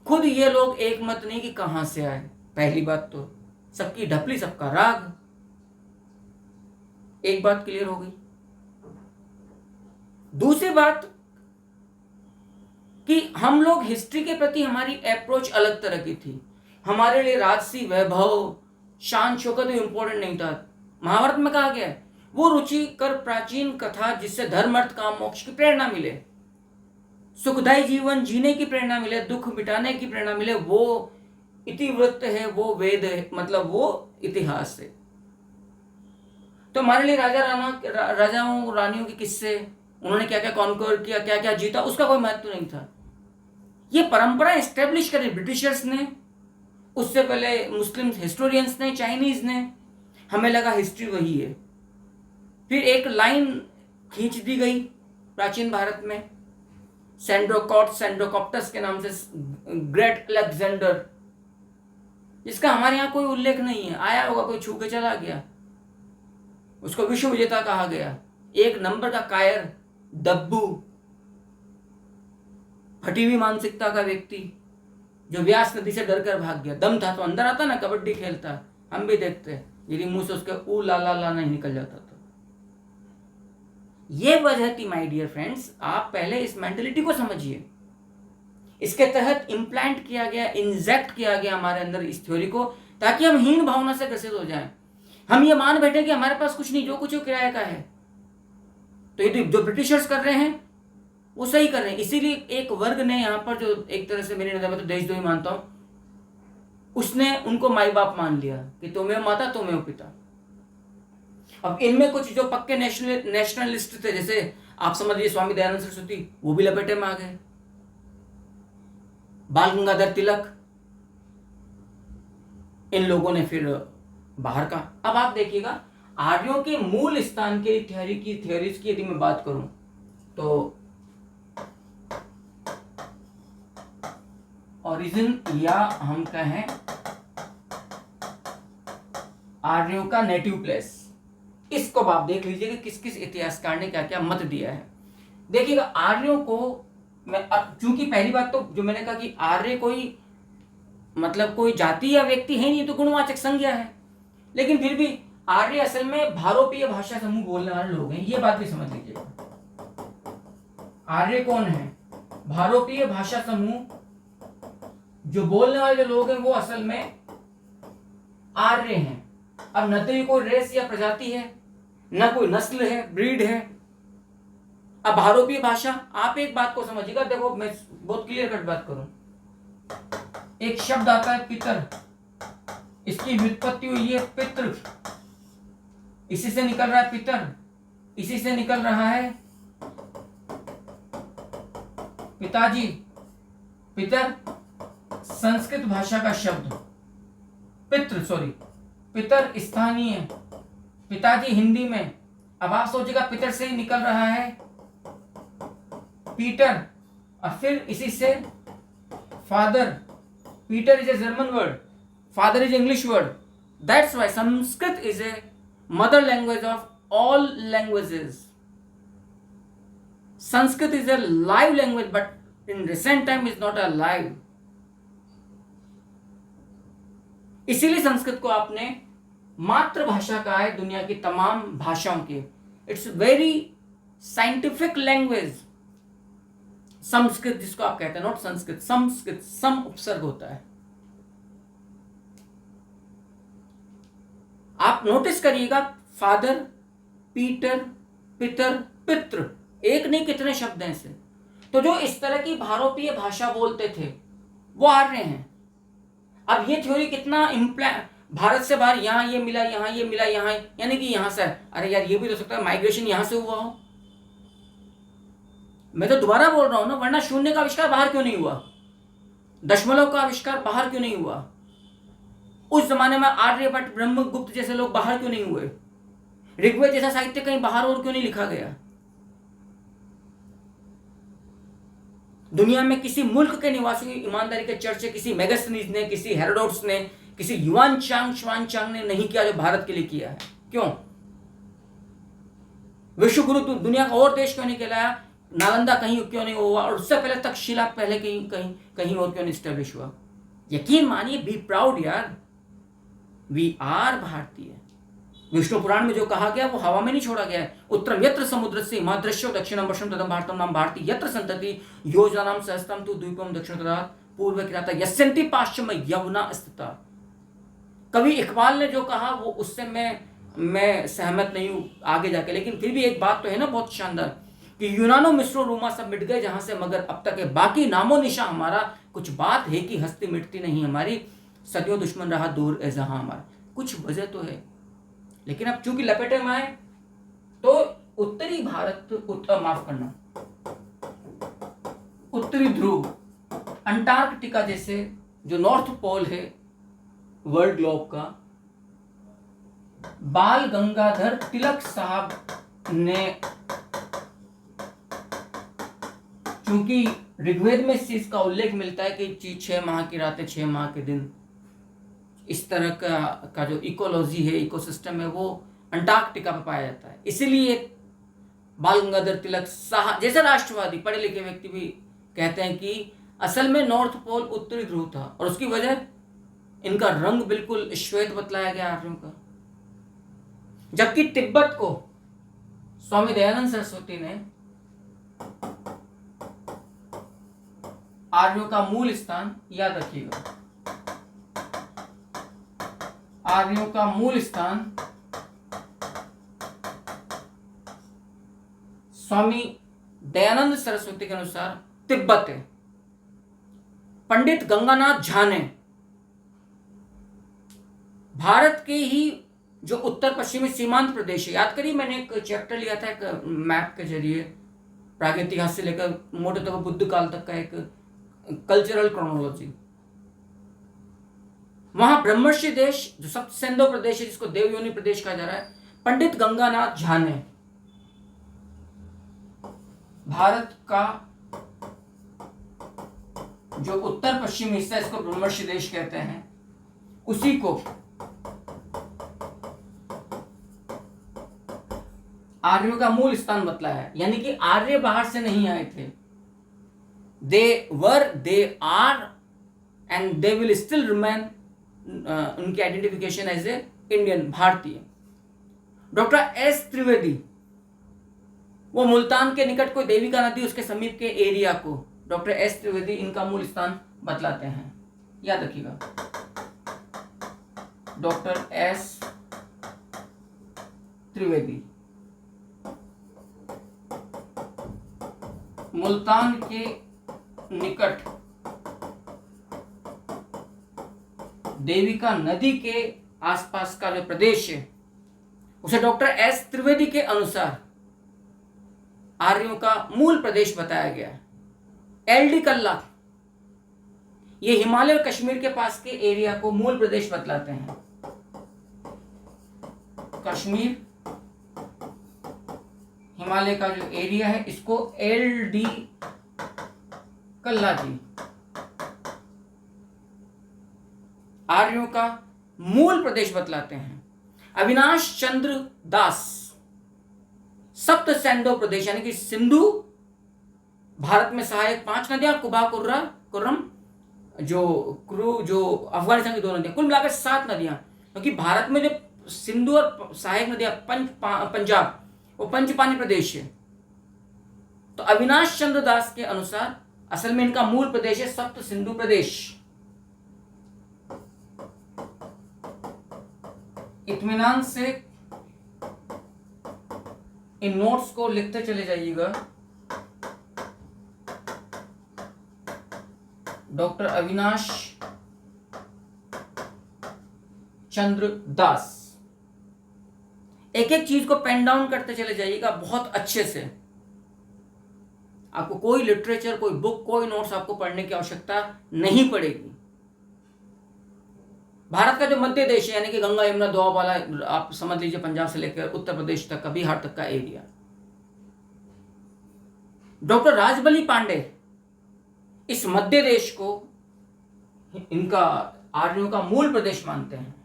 खुद ये लोग एक मत नहीं कि कहां से आए। पहली बात तो सबकी ढपली सबका राग, एक बात क्लियर हो गई। दूसरी बात कि हम लोग हिस्ट्री के प्रति हमारी अप्रोच अलग तरह की थी। हमारे लिए राजसी वैभव, शान शौकत इंपॉर्टेंट नहीं था। महाभारत में कहा गया है, वो रुचिकर प्राचीन कथा जिससे धर्म, अर्थ, काम, मोक्ष की प्रेरणा मिले, सुखदायी जीवन जीने की प्रेरणा मिले, दुख मिटाने की प्रेरणा मिले, वो इतिवृत्त है, वो वेद है, मतलब वो इतिहास है। तो हमारे लिए राजाओं रानियों के किस्से, उन्होंने क्या क्या कॉन्कर किया, क्या क्या जीता, उसका कोई महत्व नहीं था। ये परंपरा एस्टेब्लिश करी ब्रिटिशर्स ने, उससे पहले मुस्लिम हिस्टोरियंस ने, चाइनीज ने। हमें लगा हिस्ट्री वही है। फिर एक लाइन खींच दी गई प्राचीन भारत में, सेंड्रोकॉप्टस के नाम से, ग्रेट अलेक्जेंडर, जिसका हमारे यहाँ कोई उल्लेख नहीं है। आया होगा, कोई छू के चला गया, उसको विश्व विजेता कहा गया। एक नंबर का कायर, दब्बू, फटी हुई मानसिकता का व्यक्ति, जो व्यास नदी से डर कर भाग गया। दम था तो अंदर आता ना, कबड्डी खेलता, हम भी देखते, यदि मुंह से उसके ऊ ला ला ला नहीं निकल जाता तो। ये वजह थी माय डियर फ्रेंड्स। आप पहले इस मेंटेलिटी को समझिए। इसके तहत इम्प्लांट किया गया, इंजेक्ट किया गया हमारे अंदर इस थ्योरी को, ताकि हम हीन भावना से ग्रसित हो जाएं। हम ये मान बैठे कि हमारे पास कुछ नहीं, जो कुछ किराए का है। तो ये जो ब्रिटिशर्स कर रहे हैं वो सही कर रहे हैं। इसीलिए एक वर्ग ने यहाँ पर, जो एक तरह से मेरी नजर में तो देशद्रोही मानता हूं, उसने उनको माई बाप मान लिया कि तुम्हें माता तुम्हें पिता। अब इनमें कुछ जो पक्के नेशनलिस्ट थे, जैसे आप समझिए स्वामी दयानंद सरस्वती, वो भी लपेटे में आ गए। बाल गंगाधर तिलक, इन लोगों ने फिर बाहर का। अब आप देखिएगा, आर्यों के मूल स्थान के थ्योरीज की यदि मैं बात करूं तो ओरिजिन, या हम कहें आर्यों का नेटिव प्लेस, इसको आप देख लीजिए कि किस किस इतिहासकार ने क्या क्या मत दिया है। देखिएगा, आर्यों को मैं, चूंकि पहली बात तो जो मैंने कहा कि आर्य कोई मतलब कोई जाति या व्यक्ति है नहीं, तो गुणवाचक संज्ञा है, लेकिन फिर भी आर्य असल में भारोपीय भाषा समूह बोलने वाले लोग हैं। ये बात भी समझ लीजिएगा। आर्य कौन है? भारोपीय भाषा समूह जो बोलने वाले लोग हैं वो असल में आर्य हैं। अब न तो ये कोई रेस या प्रजाति है, न कोई नस्ल है, ब्रीड है। अब भारोपीय भाषा, आप एक बात को समझिएगा, देखो मैं बहुत क्लियर कट बात करूं। एक शब्द आता है पितर, इसकी व्युत्पत्ति हुई है पितृ, इसी से निकल रहा है पितर, इसी से निकल रहा है पिताजी। पितर संस्कृत भाषा का शब्द, पितर स्थानीय, पिताजी हिंदी में। अब आप सोचिएगा, पितर से ही निकल रहा है पीटर, और फिर इसी से father. Peter is a German word, father is English word. That's why Sanskrit is a mother language of all languages. Sanskrit is a live language, but in recent time is not alive. इसीलिए संस्कृत को आपने मातृभाषा कहा है दुनिया की तमाम भाषाओं की। It's very scientific language Sanskrit, जिसको आप कहते हैं, नॉट संस्कृत, संस्कृत, सम उपसर्ग होता है। आप नोटिस करिएगा, फादर, पीटर, पितर, पितृ, एक नहीं कितने शब्द हैं इसे। तो जो इस तरह की भारोपीय भाषा बोलते थे वो आर्य हैं। अब ये थ्योरी कितना भारत से बाहर, यहां ये मिला, यहां ये मिला, यहां, यानी कि यहां से, अरे यार ये भी तो सकता है माइग्रेशन यहां से हुआ हो। मैं तो दोबारा बोल रहा हूं ना, वरना शून्य का आविष्कार बाहर क्यों नहीं हुआ, दशमलव का आविष्कार बाहर क्यों नहीं हुआ, उस जमाने में आर्यभट्ट, ब्रह्मगुप्त जैसे लोग बाहर क्यों नहीं हुए, ऋग्वेद जैसा साहित्य कहीं बाहर और क्यों नहीं लिखा गया। दुनिया में किसी मुल्क के निवासियों की ईमानदारी के चर्चे किसी मेगास्थनीज ने, किसी हेरोडोट्स ने, किसी युआन चांग, श्वान चांग ने नहीं किया जो भारत के लिए किया है। क्यों? विश्व गुरु दुनिया का और देश क्यों नहीं कहलाया, नालंदा कहीं क्यों नहीं हुआ, और उससे पहले तक्षशिला पहले कहीं और क्यों नहीं स्टैब्लिश हुआ। यकीन मानिए, बी प्राउड यार, वी आर भारतीय। विष्णु पुराण में जो कहा गया वो हवा में नहीं छोड़ा गया है। उत्तरम यत्र समुद्रस्य हिमाद्रश्यो दक्षिणम पश्चिम तदम भारतम नाम भारती यत्र संतति योजनानाम सहस्त्रम तु द्वीपम दक्षिणोत्तरात् पूर्व किराता यस्यन्ति पाश्चिम यमुना स्थिता। कवि इकबाल ने जो कहा वो उससे मैं सहमत नहीं हूं आगे जाके, लेकिन फिर भी एक बात तो है ना बहुत शानदार, कि यूनानो मिस्रो रोमा सब मिट गए जहां से, मगर अब तक है बाकी नामो निशा हमारा, कुछ बात है कि हस्ती मिटती नहीं हमारी, सदियों दुश्मन रहा दूर ए जहां हमारा। कुछ वजह तो है, लेकिन अब चूंकि लपेटे में आए तो उत्तरी भारत, माफ करना, उत्तरी ध्रुव, अंटार्कटिका जैसे जो नॉर्थ पोल है वर्ल्ड ग्लोब का, बाल गंगाधर तिलक साहब ने, चूंकि ऋग्वेद में इस चीज का उल्लेख मिलता है कि 6 माह की रातें 6 माह के दिन, इस तरह का जो इकोलॉजी है, इकोसिस्टम है, वो अंटार्कटिका में पाया जाता है। इसीलिए बाल गंगाधर तिलक साहब जैसे राष्ट्रवादी पढ़े लिखे व्यक्ति भी कहते हैं कि असल में नॉर्थ पोल उत्तरी ध्रुव था, और उसकी वजह इनका रंग बिल्कुल श्वेत बतलाया गया आर्यों का। जबकि तिब्बत को स्वामी दयानंद सरस्वती ने आर्यों का मूल स्थान, याद रखिएगा, आर्यों का मूल स्थान स्वामी दयानंद सरस्वती के अनुसार तिब्बत है। पंडित गंगानाथ झा ने भारत के ही जो उत्तर पश्चिमी सीमांत प्रदेश है, याद करिए मैंने एक चैप्टर लिया था एक मैप के जरिए, प्रागैतिहासिक से लेकर मोटे तौर पर बुद्ध काल तक का एक कल्चरल क्रोनोलॉजी। वहां ब्रह्मर्षि देश जो सप्त सिंधु प्रदेश है, जिसको देवयोनि प्रदेश कहा जा रहा है, पंडित गंगानाथ झा ने भारत का जो उत्तर पश्चिमी हिस्सा, इसको ब्रह्मर्षि देश कहते हैं, उसी को आर्यों का मूल स्थान बतलाया है। यानी कि आर्य बाहर से नहीं आए थे, they were, they are and they will still remain, उनकी आइडेंटिफिकेशन एज ए इंडियन, भारतीय। डॉक्टर एस त्रिवेदी, वो मुल्तान के निकट कोई देविका नदी उसके समीप के एरिया को डॉक्टर एस त्रिवेदी इनका मूल स्थान बतलाते हैं, याद रखिएगा। डॉक्टर एस त्रिवेदी मुल्तान के निकट देविका नदी के आसपास का जो प्रदेश है, उसे डॉक्टर एस त्रिवेदी के अनुसार आर्यों का मूल प्रदेश बताया गया है। एल डी कल्ला, ये हिमालय और कश्मीर के पास के एरिया को मूल प्रदेश बतलाते हैं। कश्मीर, हिमालय का जो एरिया है, इसको एल डी कल्ला जी आर्यों का मूल प्रदेश बतलाते हैं। अविनाश चंद्र दास सप्त सिंधु प्रदेश, यानी कि सिंधु भारत में सहायक 5 नदियां, कुबा, कुर्रा, कुर्रम, जो क्रू, जो अफगानिस्तान की 2 नदियां, कुल मिलाकर 7 नदियां। क्योंकि भारत में जो सिंधु और सहायक नदियां पंजाब, वो पंचपानी प्रदेश है। तो अविनाश चंद्र दास के अनुसार असल में इनका मूल प्रदेश है सप्त सिंधु प्रदेश। इत्मीनान से इन नोट्स को लिखते चले जाइएगा। डॉक्टर अविनाश चंद्र दास, एक एक चीज को पेन डाउन करते चले जाइएगा बहुत अच्छे से। आपको कोई लिटरेचर, कोई बुक, कोई नोट्स आपको पढ़ने की आवश्यकता नहीं पड़ेगी। भारत का जो मध्य देश है, यानी कि गंगा यमुना दोआब वाला, आप समझ लीजिए पंजाब से लेकर उत्तर प्रदेश तक का, बिहार तक का एरिया। डॉक्टर राजबली पांडे इस मध्य देश को इनका आर्यों का मूल प्रदेश मानते हैं।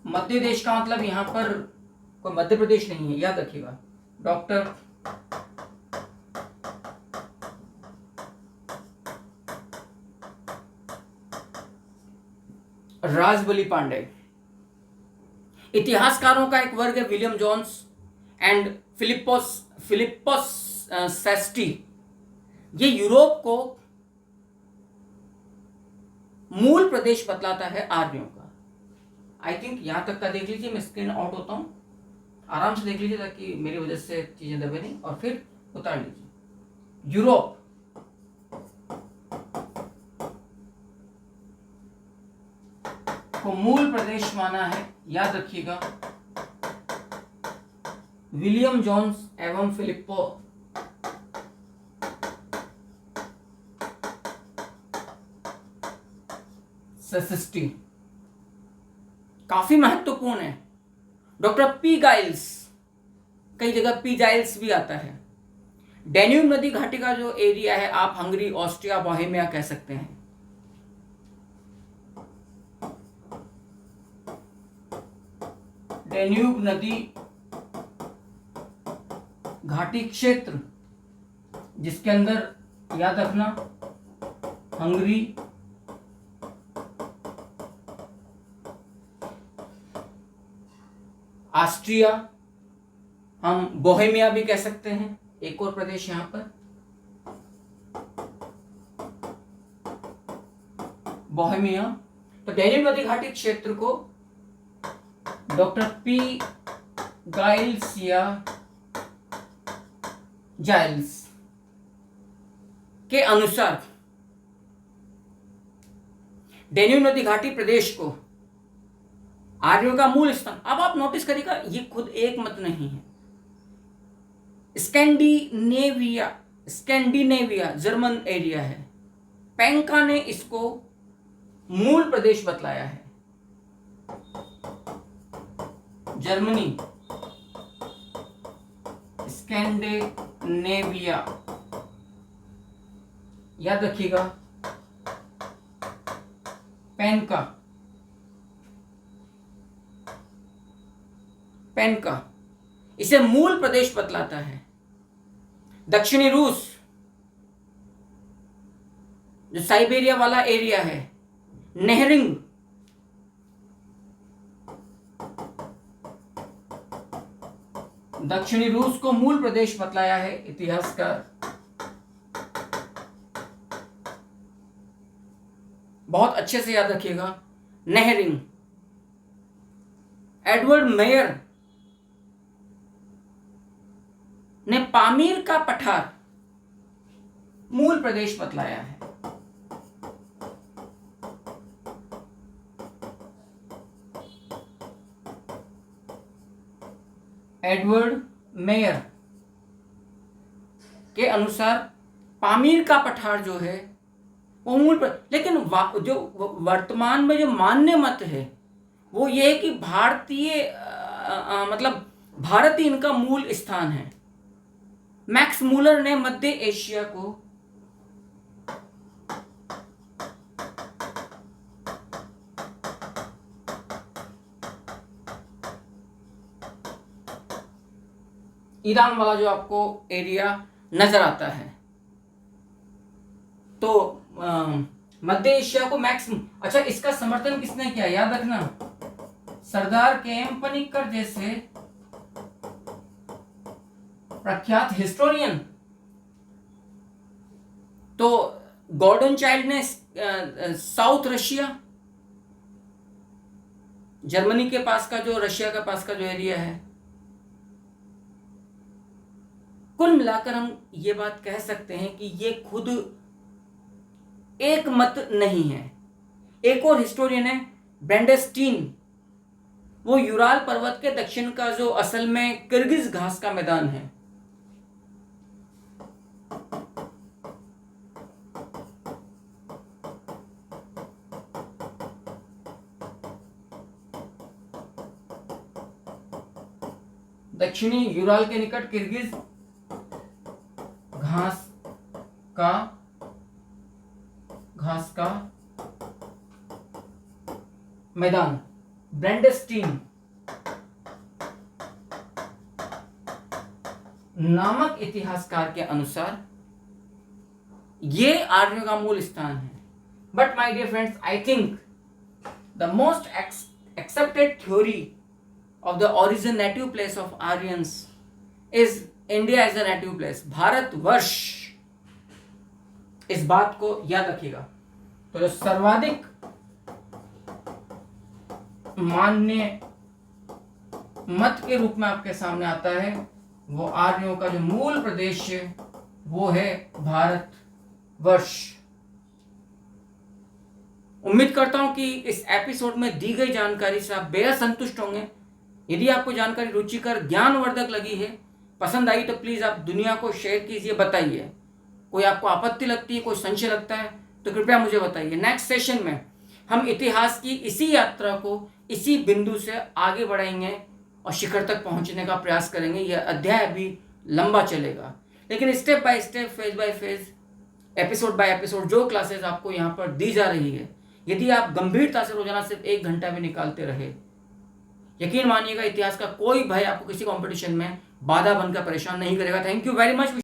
मध्य देश का मतलब यहां पर कोई मध्य प्रदेश नहीं है, याद रखिएगा। डॉक्टर राजबली पांडे। इतिहासकारों का एक वर्ग है विलियम जोन्स एंड फिलिप्पोस सेस्टी। ये यूरोप को मूल प्रदेश बतलाता है आर्यों का। आई थिंक यहां तक का देख लीजिए, मैं स्क्रीन आउट होता हूं, आराम से देख लीजिए ताकि मेरी वजह से चीजें दबे नहीं, और फिर उतार लीजिए। यूरोप को मूल प्रदेश माना है, याद रखिएगा, विलियम जोन्स एवं फिलिप्पो सेस्टी। काफी महत्वपूर्ण है। डॉक्टर पी गाइल्स, कई जगह पी जाइल्स भी आता है। डैन्यूब नदी घाटी का जो एरिया है, आप हंगरी, ऑस्ट्रिया, बोहेमिया कह सकते हैं। डैन्यूब नदी घाटी क्षेत्र, जिसके अंदर याद रखना हंगरी, ऑस्ट्रिया, हम बोहेमिया भी कह सकते हैं, एक और प्रदेश यहां पर बोहेमिया। तो डैन्यूब नदी घाटी क्षेत्र को डॉक्टर पी गाइल्स या जाइल्स के अनुसार डैन्यूब नदी घाटी प्रदेश को आर्यों का मूल स्थान। अब आप नोटिस करिएगा, ये खुद एक मत नहीं है। स्कैंडिनेविया जर्मन एरिया है, पेंका ने इसको मूल प्रदेश बतलाया है। जर्मनी, स्कैंडिनेविया, याद रखिएगा, पेंका इसे मूल प्रदेश बतलाता है। दक्षिणी रूस, जो साइबेरिया वाला एरिया है, नेहरिंग, दक्षिणी रूस को मूल प्रदेश बतलाया है इतिहासकार। बहुत अच्छे से याद रखिएगा, नेहरिंग। एडवर्ड मेयर ने पामीर का पठार मूल प्रदेश बतलाया है। एडवर्ड मेयर के अनुसार पामीर का पठार जो है वो मूल लेकिन जो वर्तमान में जो मान्य मत है वो ये है कि भारतीय मतलब भारत ही इनका मूल स्थान है। मैक्स मूलर ने मध्य एशिया को ईरान वाला जो आपको एरिया नजर आता है। तो मध्य एशिया को मैक्सिमम, अच्छा इसका समर्थन किसने किया, याद रखना सरदार के.एम. पनिक्कर जैसे प्रख्यात हिस्टोरियन। तो गॉर्डन चाइल्ड ने साउथ रशिया, जर्मनी के पास का जो, रशिया के पास का जो एरिया है, कुल मिलाकर हम ये बात कह सकते हैं कि ये खुद एक मत नहीं है। एक और हिस्टोरियन है ब्रेंडेस्टीन, वो यूराल पर्वत के दक्षिण का जो असल में किर्गिज घास का मैदान है, दक्षिणी यूराल के निकट किर्गिज घास का मैदान, ब्रेंडेस्टीन नामक इतिहासकार के अनुसार ये आर्यों का मूल स्थान है। But my dear friends, I think the most accepted theory of the originative place of Aryans is India as a native place, Bharatvarsh. इस बात को याद रखिएगा। तो जो सर्वाधिक मान्य मत के रूप में आपके सामने आता है, वो आर्यों का जो मूल प्रदेश है वो है भारतवर्ष। उम्मीद करता हूं कि इस एपिसोड में दी गई जानकारी से आप बेहद संतुष्ट होंगे। यदि आपको जानकारी रुचिकर, ज्ञानवर्धक लगी है, पसंद आई, तो प्लीज आप दुनिया को शेयर कीजिए, बताइए। कोई आपको आपत्ति लगती है, कोई संशय लगता है तो कृपया मुझे बताइए। नेक्स्ट सेशन में हम इतिहास की इसी यात्रा को इसी बिंदु से आगे बढ़ाएंगे और शिखर तक पहुंचने का प्रयास करेंगे। यह अध्याय अभी लंबा चलेगा, लेकिन step by step, phase by phase, episode by episode जो क्लासेस आपको यहाँ पर दी जा रही है, यदि आप गंभीरता से रोजाना सिर्फ 1 घंटा भी निकालते रहे, यकीन मानिएगा इतिहास का कोई भय आपको किसी कंपटीशन में बाधा बनकर परेशान नहीं करेगा। Thank you very much.